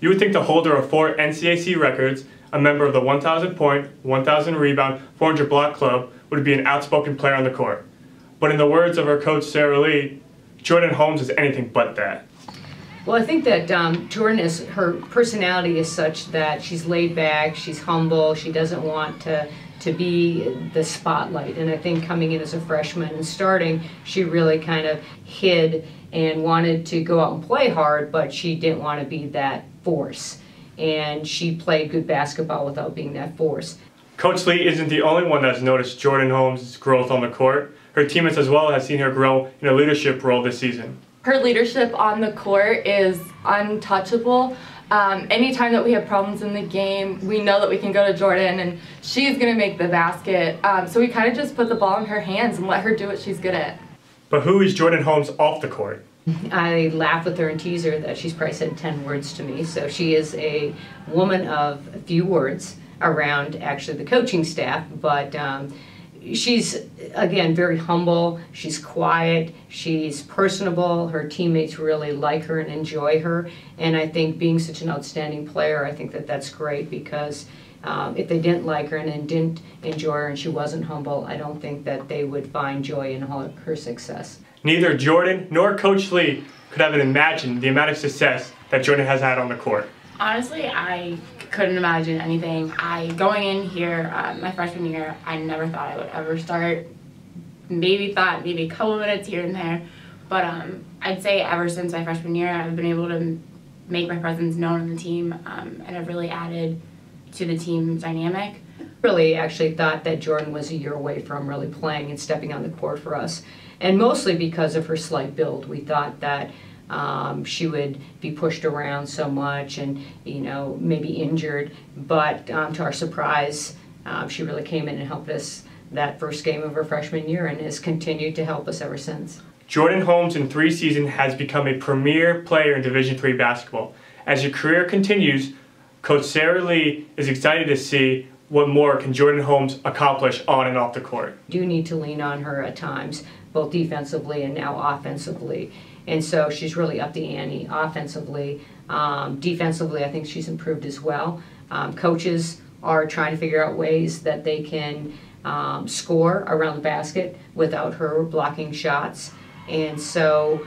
You would think the holder of 4 NCAC records, a member of the 1,000 point, 1,000 rebound, 400 block club, would be an outspoken player on the court. But in the words of her coach, Sarah Lee, Jordan Holmes is anything but that. Well, I think that her personality is such that she's laid back, she's humble, she doesn't want to be the spotlight. And I think coming in as a freshman and starting, she really kind of hid and wanted to go out and play hard, but she didn't want to be that force. And she played good basketball without being that force. Coach Lee isn't the only one that's noticed Jordan Holmes' growth on the court. Her teammates as well have seen her grow in a leadership role this season. Her leadership on the court is untouchable. Anytime that we have problems in the game, we know that we can go to Jordan and she's going to make the basket. So we kind of just put the ball in her hands and let her do what she's good at. But who is Jordan Holmes off the court? I laugh with her and tease her that she's probably said 10 words to me. So she is a woman of a few words around actually the coaching staff, but she's, again, very humble, she's quiet, she's personable, her teammates really like her and enjoy her, and I think being such an outstanding player, I think that that's great because if they didn't like her and didn't enjoy her and she wasn't humble, I don't think that they would find joy in all of her success. Neither Jordan nor Coach Lee could have imagined the amount of success that Jordan has had on the court. Honestly, I couldn't imagine anything. Going in here, my freshman year, I never thought I would ever start. Maybe a couple minutes here and there. But I'd say ever since my freshman year, I've been able to make my presence known on the team, and I've really added to the team dynamic. Really actually thought that Jordan was a year away from really playing and stepping on the court for us. And mostly because of her slight build. We thought that she would be pushed around so much and, you know, maybe injured. But to our surprise, she really came in and helped us that first game of her freshman year and has continued to help us ever since. Jordan Holmes in 3 seasons has become a premier player in Division III basketball. As her career continues, Coach Sarah Lee is excited to see what more can Jordan Holmes accomplish on and off the court. You do need to lean on her at times, both defensively and now offensively. And so she's really upped the ante offensively. Defensively, I think she's improved as well. Coaches are trying to figure out ways that they can score around the basket without her blocking shots. And so,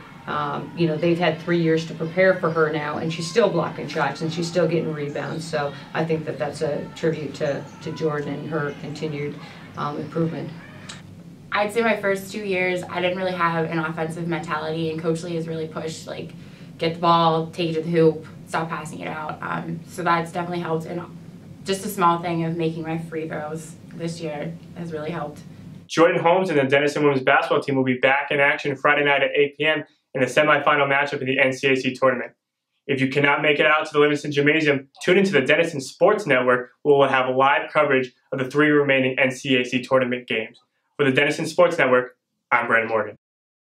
you know, they've had 3 years to prepare for her now, and she's still blocking shots and she's still getting rebounds. So I think that that's a tribute to Jordan and her continued improvement. I'd say my first 2 years, I didn't really have an offensive mentality, and Coach Lee has really pushed, like, get the ball, take it to the hoop, stop passing it out. So that's definitely helped, and just a small thing of making my free throws this year has really helped. Jordan Holmes and the Denison women's basketball team will be back in action Friday night at 8 p.m. in the semifinal matchup in the NCAC tournament. If you cannot make it out to the Livingston Gymnasium, tune into the Denison Sports Network, where we'll have live coverage of the 3 remaining NCAC tournament games. For the Denison Sports Network, I'm Brandon Morgan.